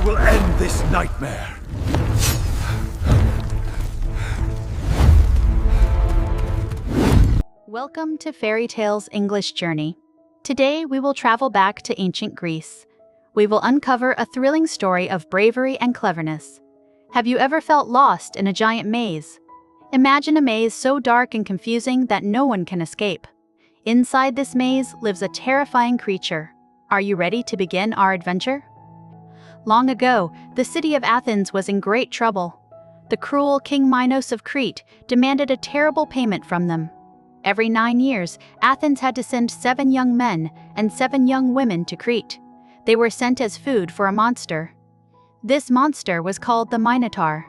will end this nightmare. Welcome to Fairy Tales English Journey. Today we will travel back to ancient Greece. We will uncover a thrilling story of bravery and cleverness. Have you ever felt lost in a giant maze? Imagine a maze so dark and confusing that no one can escape. Inside this maze lives a terrifying creature. Are you ready to begin our adventure? Long ago, the city of Athens was in great trouble. The cruel King Minos of Crete demanded a terrible payment from them. Every 9 years, Athens had to send 7 young men and 7 young women to Crete. They were sent as food for a monster. This monster was called the Minotaur.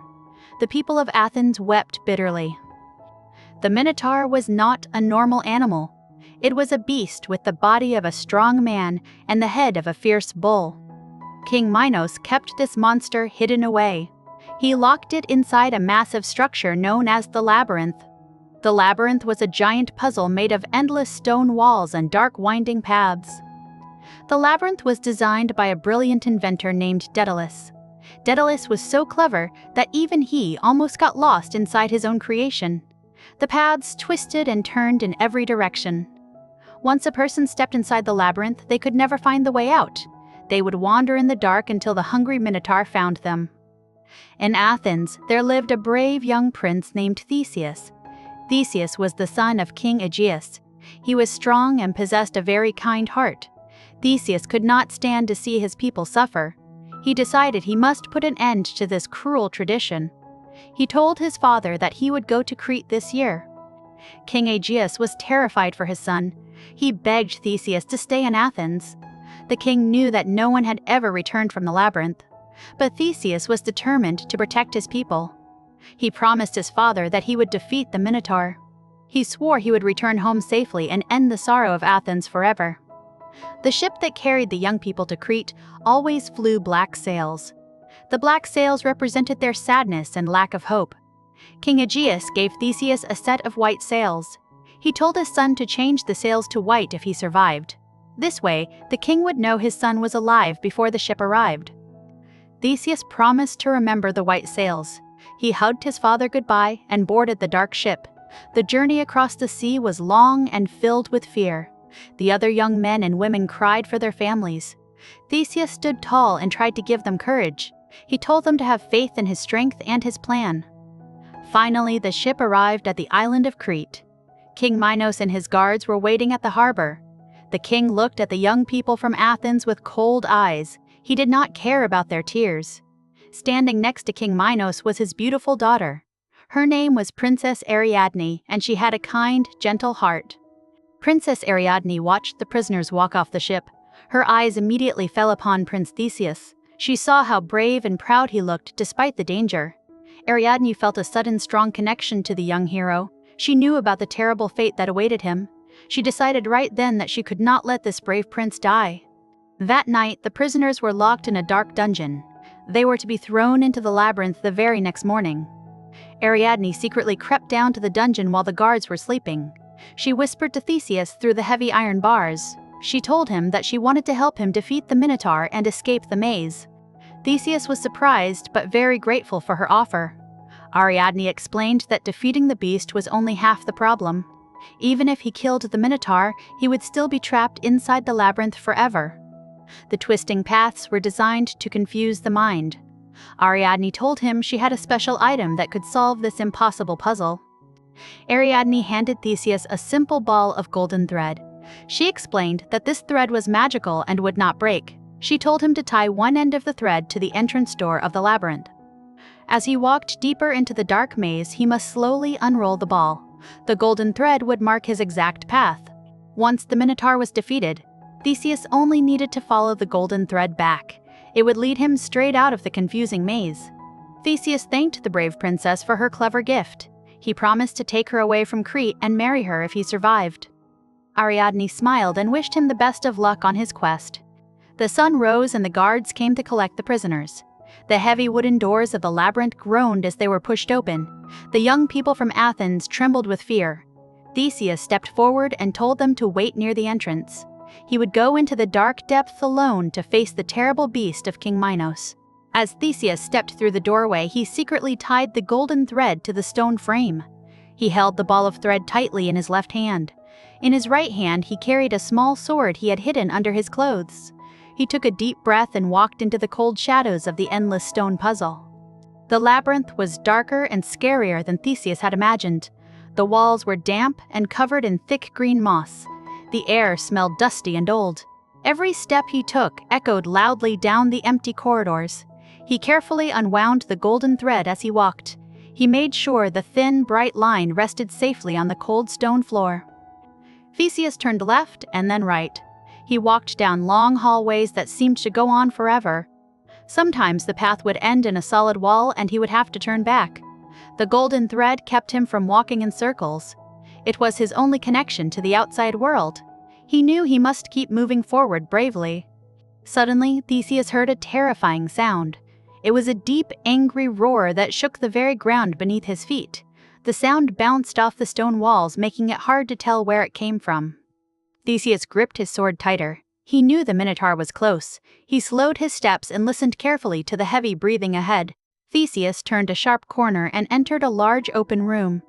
The people of Athens wept bitterly. The Minotaur was not a normal animal. It was a beast with the body of a strong man and the head of a fierce bull. King Minos kept this monster hidden away. He locked it inside a massive structure known as the Labyrinth. The labyrinth was a giant puzzle made of endless stone walls and dark winding paths. The labyrinth was designed by a brilliant inventor named Daedalus. Daedalus was so clever that even he almost got lost inside his own creation. The paths twisted and turned in every direction. Once a person stepped inside the labyrinth, they could never find the way out. They would wander in the dark until the hungry Minotaur found them. In Athens, there lived a brave young prince named Theseus. Theseus was the son of King Aegeus. He was strong and possessed a very kind heart. Theseus could not stand to see his people suffer. He decided he must put an end to this cruel tradition. He told his father that he would go to Crete this year. King Aegeus was terrified for his son. He begged Theseus to stay in Athens. The king knew that no one had ever returned from the labyrinth, but Theseus was determined to protect his people. He promised his father that he would defeat the Minotaur. He swore he would return home safely and end the sorrow of Athens forever. The ship that carried the young people to Crete always flew black sails. The black sails represented their sadness and lack of hope. King Aegeus gave Theseus a set of white sails. He told his son to change the sails to white if he survived. This way, the king would know his son was alive before the ship arrived. Theseus promised to remember the white sails. He hugged his father goodbye and boarded the dark ship. The journey across the sea was long and filled with fear. The other young men and women cried for their families. Theseus stood tall and tried to give them courage. He told them to have faith in his strength and his plan. Finally, the ship arrived at the island of Crete. King Minos and his guards were waiting at the harbor. The king looked at the young people from Athens with cold eyes. He did not care about their tears. Standing next to King Minos was his beautiful daughter. Her name was Princess Ariadne, and she had a kind, gentle heart. Princess Ariadne watched the prisoners walk off the ship. Her eyes immediately fell upon Prince Theseus. She saw how brave and proud he looked despite the danger. Ariadne felt a sudden strong connection to the young hero. She knew about the terrible fate that awaited him. She decided right then that she could not let this brave prince die. That night, the prisoners were locked in a dark dungeon. They were to be thrown into the labyrinth the very next morning. Ariadne secretly crept down to the dungeon while the guards were sleeping. She whispered to Theseus through the heavy iron bars. She told him that she wanted to help him defeat the Minotaur and escape the maze. Theseus was surprised but very grateful for her offer. Ariadne explained that defeating the beast was only half the problem. Even if he killed the Minotaur, he would still be trapped inside the labyrinth forever. The twisting paths were designed to confuse the mind. Ariadne told him she had a special item that could solve this impossible puzzle. Ariadne handed Theseus a simple ball of golden thread. She explained that this thread was magical and would not break. She told him to tie one end of the thread to the entrance door of the labyrinth. As he walked deeper into the dark maze, he must slowly unroll the ball. The golden thread would mark his exact path. Once the Minotaur was defeated, Theseus only needed to follow the golden thread back. It would lead him straight out of the confusing maze. Theseus thanked the brave princess for her clever gift. He promised to take her away from Crete and marry her if he survived. Ariadne smiled and wished him the best of luck on his quest. The sun rose and the guards came to collect the prisoners. The heavy wooden doors of the labyrinth groaned as they were pushed open. The young people from Athens trembled with fear. Theseus stepped forward and told them to wait near the entrance. He would go into the dark depths alone to face the terrible beast of King Minos. As Theseus stepped through the doorway, he secretly tied the golden thread to the stone frame. He held the ball of thread tightly in his left hand. In his right hand, he carried a small sword he had hidden under his clothes. He took a deep breath and walked into the cold shadows of the endless stone puzzle. The labyrinth was darker and scarier than Theseus had imagined. The walls were damp and covered in thick green moss. The air smelled dusty and old. Every step he took echoed loudly down the empty corridors. He carefully unwound the golden thread as he walked. He made sure the thin, bright line rested safely on the cold stone floor. Theseus turned left and then right. He walked down long hallways that seemed to go on forever. Sometimes the path would end in a solid wall and he would have to turn back. The golden thread kept him from walking in circles. It was his only connection to the outside world. He knew he must keep moving forward bravely. Suddenly, Theseus heard a terrifying sound. It was a deep, angry roar that shook the very ground beneath his feet. The sound bounced off the stone walls, making it hard to tell where it came from. Theseus gripped his sword tighter. He knew the Minotaur was close. He slowed his steps and listened carefully to the heavy breathing ahead. Theseus turned a sharp corner and entered a large open room.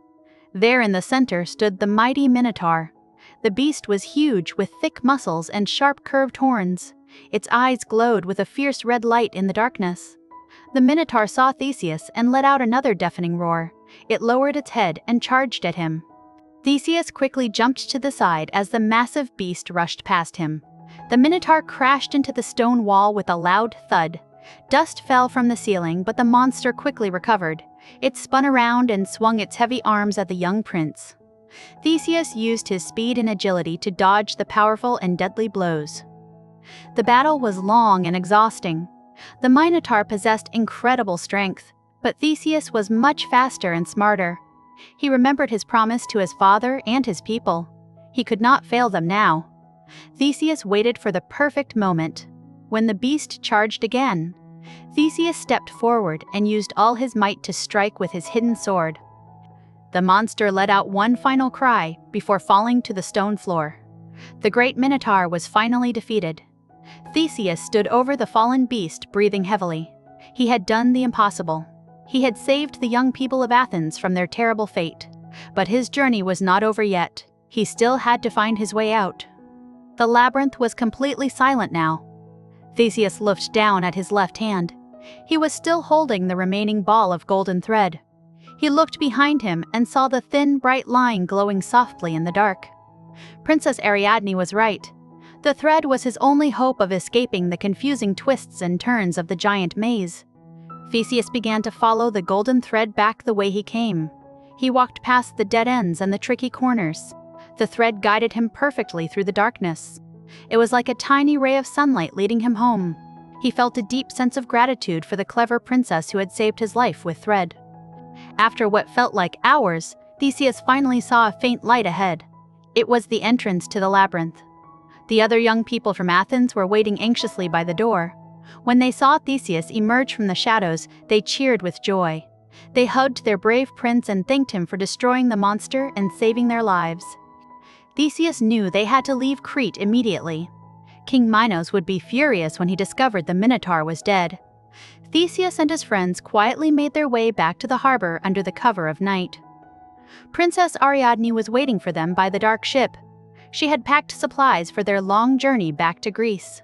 There in the center stood the mighty Minotaur. The beast was huge, with thick muscles and sharp curved horns. Its eyes glowed with a fierce red light in the darkness. The Minotaur saw Theseus and let out another deafening roar. It lowered its head and charged at him. Theseus quickly jumped to the side as the massive beast rushed past him. The Minotaur crashed into the stone wall with a loud thud. Dust fell from the ceiling, but the monster quickly recovered. It spun around and swung its heavy arms at the young prince. Theseus used his speed and agility to dodge the powerful and deadly blows. The battle was long and exhausting. The Minotaur possessed incredible strength, but Theseus was much faster and smarter. He remembered his promise to his father and his people. He could not fail them now. Theseus waited for the perfect moment. When the beast charged again, Theseus stepped forward and used all his might to strike with his hidden sword. The monster let out one final cry before falling to the stone floor. The great Minotaur was finally defeated. Theseus stood over the fallen beast, breathing heavily. He had done the impossible. He had saved the young people of Athens from their terrible fate. But his journey was not over yet. He still had to find his way out. The labyrinth was completely silent now. Theseus looked down at his left hand. He was still holding the remaining ball of golden thread. He looked behind him and saw the thin, bright line glowing softly in the dark. Princess Ariadne was right. The thread was his only hope of escaping the confusing twists and turns of the giant maze. Theseus began to follow the golden thread back the way he came. He walked past the dead ends and the tricky corners. The thread guided him perfectly through the darkness. It was like a tiny ray of sunlight leading him home. He felt a deep sense of gratitude for the clever princess who had saved his life with thread. After what felt like hours, Theseus finally saw a faint light ahead. It was the entrance to the labyrinth. The other young people from Athens were waiting anxiously by the door. When they saw Theseus emerge from the shadows, they cheered with joy. They hugged their brave prince and thanked him for destroying the monster and saving their lives. Theseus knew they had to leave Crete immediately. King Minos would be furious when he discovered the Minotaur was dead. Theseus and his friends quietly made their way back to the harbor under the cover of night. Princess Ariadne was waiting for them by the dark ship. She had packed supplies for their long journey back to Greece.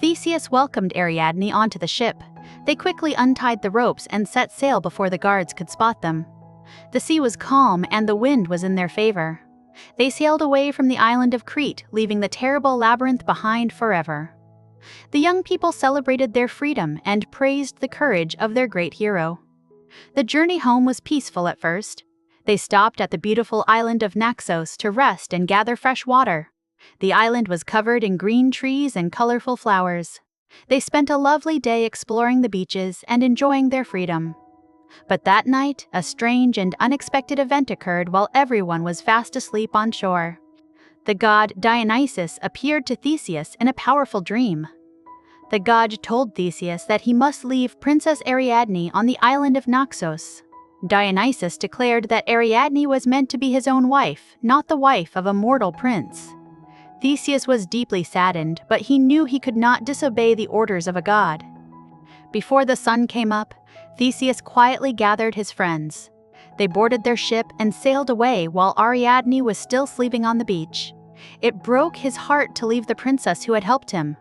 Theseus welcomed Ariadne onto the ship. They quickly untied the ropes and set sail before the guards could spot them. The sea was calm and the wind was in their favor. They sailed away from the island of Crete, leaving the terrible labyrinth behind forever. The young people celebrated their freedom and praised the courage of their great hero. The journey home was peaceful at first. They stopped at the beautiful island of Naxos to rest and gather fresh water. The island was covered in green trees and colorful flowers. They spent a lovely day exploring the beaches and enjoying their freedom. But that night, a strange and unexpected event occurred while everyone was fast asleep on shore. The god Dionysus appeared to Theseus in a powerful dream. The god told Theseus that he must leave Princess Ariadne on the island of Naxos. Dionysus declared that Ariadne was meant to be his own wife, not the wife of a mortal prince. Theseus was deeply saddened, but he knew he could not disobey the orders of a god. Before the sun came up, Theseus quietly gathered his friends. They boarded their ship and sailed away while Ariadne was still sleeping on the beach. It broke his heart to leave the princess who had helped him.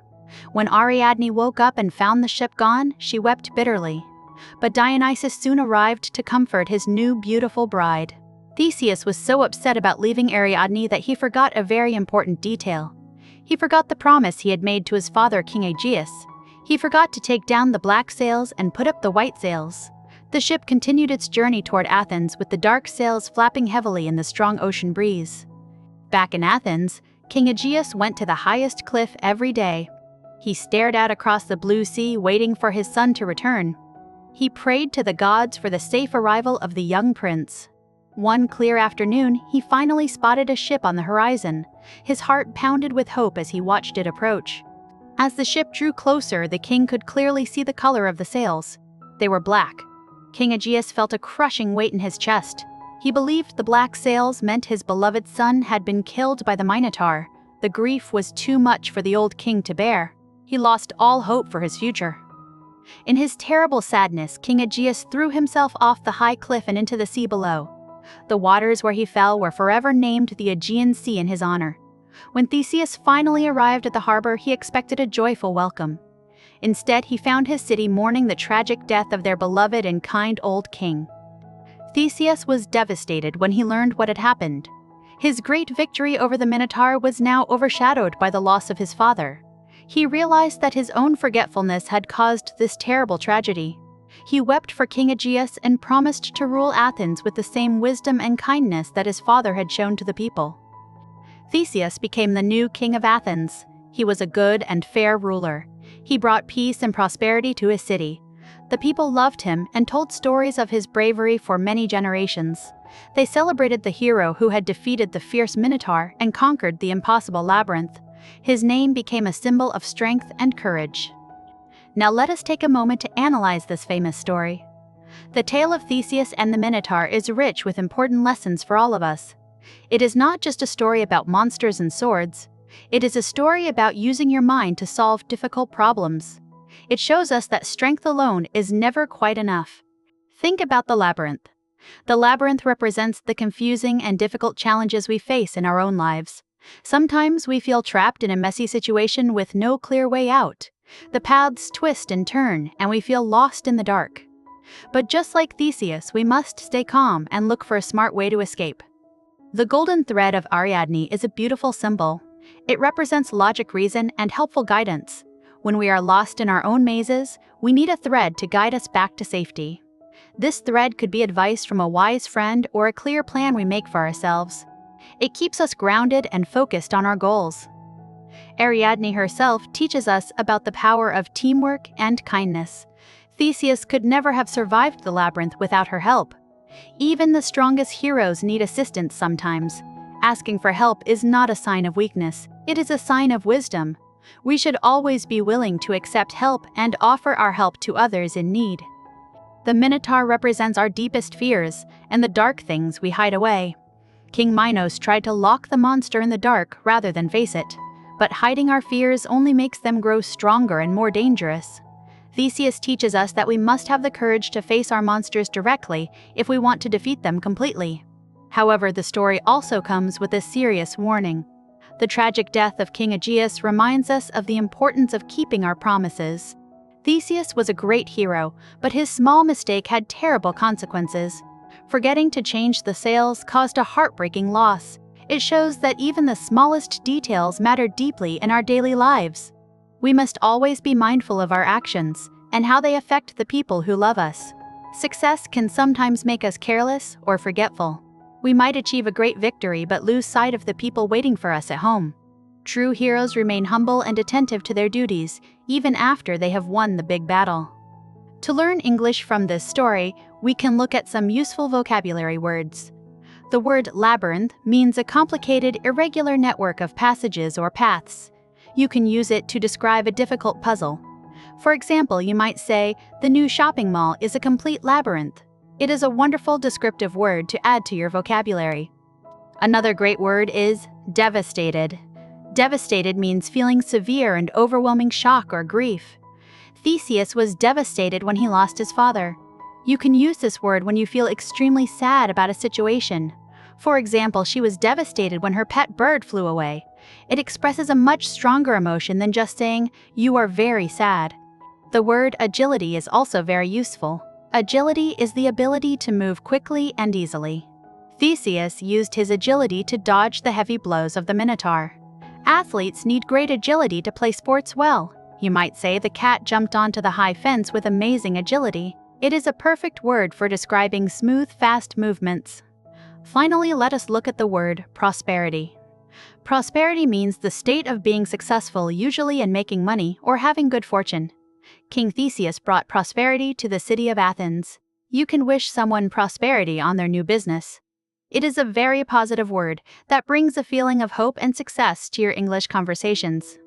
When Ariadne woke up and found the ship gone, she wept bitterly. But Dionysus soon arrived to comfort his new beautiful bride. Theseus was so upset about leaving Ariadne that he forgot a very important detail. He forgot the promise he had made to his father, King Aegeus. He forgot to take down the black sails and put up the white sails. The ship continued its journey toward Athens with the dark sails flapping heavily in the strong ocean breeze. Back in Athens, King Aegeus went to the highest cliff every day. He stared out across the blue sea, waiting for his son to return. He prayed to the gods for the safe arrival of the young prince. One clear afternoon, he finally spotted a ship on the horizon. His heart pounded with hope as he watched it approach. As the ship drew closer, the king could clearly see the color of the sails. They were black. King Aegeus felt a crushing weight in his chest. He believed the black sails meant his beloved son had been killed by the Minotaur. The grief was too much for the old king to bear. He lost all hope for his future. In his terrible sadness, King Aegeus threw himself off the high cliff and into the sea below. The waters where he fell were forever named the Aegean Sea in his honor. When Theseus finally arrived at the harbor, he expected a joyful welcome. Instead, he found his city mourning the tragic death of their beloved and kind old king. Theseus was devastated when he learned what had happened. His great victory over the Minotaur was now overshadowed by the loss of his father. He realized that his own forgetfulness had caused this terrible tragedy. He wept for King Aegeus and promised to rule Athens with the same wisdom and kindness that his father had shown to the people. Theseus became the new king of Athens. He was a good and fair ruler. He brought peace and prosperity to his city. The people loved him and told stories of his bravery for many generations. They celebrated the hero who had defeated the fierce Minotaur and conquered the impossible Labyrinth. His name became a symbol of strength and courage. Now let us take a moment to analyze this famous story. The tale of Theseus and the Minotaur is rich with important lessons for all of us. It is not just a story about monsters and swords. It is a story about using your mind to solve difficult problems. It shows us that strength alone is never quite enough. Think about the labyrinth. The labyrinth represents the confusing and difficult challenges we face in our own lives. Sometimes we feel trapped in a messy situation with no clear way out. The paths twist and turn, and we feel lost in the dark. But just like Theseus, we must stay calm and look for a smart way to escape. The golden thread of Ariadne is a beautiful symbol. It represents logic, reason, and helpful guidance. When we are lost in our own mazes, we need a thread to guide us back to safety. This thread could be advice from a wise friend or a clear plan we make for ourselves. It keeps us grounded and focused on our goals. Ariadne herself teaches us about the power of teamwork and kindness. Theseus could never have survived the labyrinth without her help. Even the strongest heroes need assistance sometimes. Asking for help is not a sign of weakness, it is a sign of wisdom. We should always be willing to accept help and offer our help to others in need. The Minotaur represents our deepest fears and the dark things we hide away. King Minos tried to lock the monster in the dark rather than face it. But hiding our fears only makes them grow stronger and more dangerous. Theseus teaches us that we must have the courage to face our monsters directly if we want to defeat them completely. However, the story also comes with a serious warning. The tragic death of King Aegeus reminds us of the importance of keeping our promises. Theseus was a great hero, but his small mistake had terrible consequences. Forgetting to change the sails caused a heartbreaking loss. It shows that even the smallest details matter deeply in our daily lives. We must always be mindful of our actions and how they affect the people who love us. Success can sometimes make us careless or forgetful. We might achieve a great victory but lose sight of the people waiting for us at home. True heroes remain humble and attentive to their duties, even after they have won the big battle. To learn English from this story, we can look at some useful vocabulary words. The word labyrinth means a complicated, irregular network of passages or paths. You can use it to describe a difficult puzzle. For example, you might say, the new shopping mall is a complete labyrinth. It is a wonderful descriptive word to add to your vocabulary. Another great word is devastated. Devastated means feeling severe and overwhelming shock or grief. Theseus was devastated when he lost his father. You can use this word when you feel extremely sad about a situation. For example, she was devastated when her pet bird flew away. It expresses a much stronger emotion than just saying, "You are very sad." The word agility is also very useful. Agility is the ability to move quickly and easily. Theseus used his agility to dodge the heavy blows of the Minotaur. Athletes need great agility to play sports well. You might say the cat jumped onto the high fence with amazing agility. It is a perfect word for describing smooth, fast movements. Finally, let us look at the word prosperity. Prosperity means the state of being successful, usually in making money or having good fortune. King Theseus brought prosperity to the city of Athens. You can wish someone prosperity on their new business. It is a very positive word that brings a feeling of hope and success to your English conversations.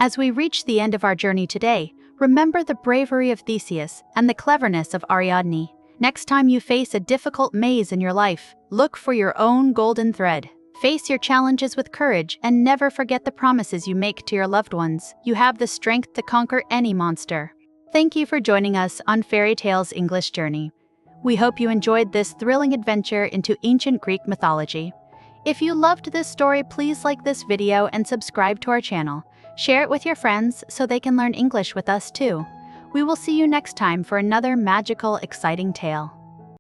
As we reach the end of our journey today, remember the bravery of Theseus and the cleverness of Ariadne. Next time you face a difficult maze in your life, look for your own golden thread. Face your challenges with courage and never forget the promises you make to your loved ones. You have the strength to conquer any monster. Thank you for joining us on Fairy Tales English Journey. We hope you enjoyed this thrilling adventure into ancient Greek mythology. If you loved this story, please like this video and subscribe to our channel. Share it with your friends so they can learn English with us too. We will see you next time for another magical, exciting tale.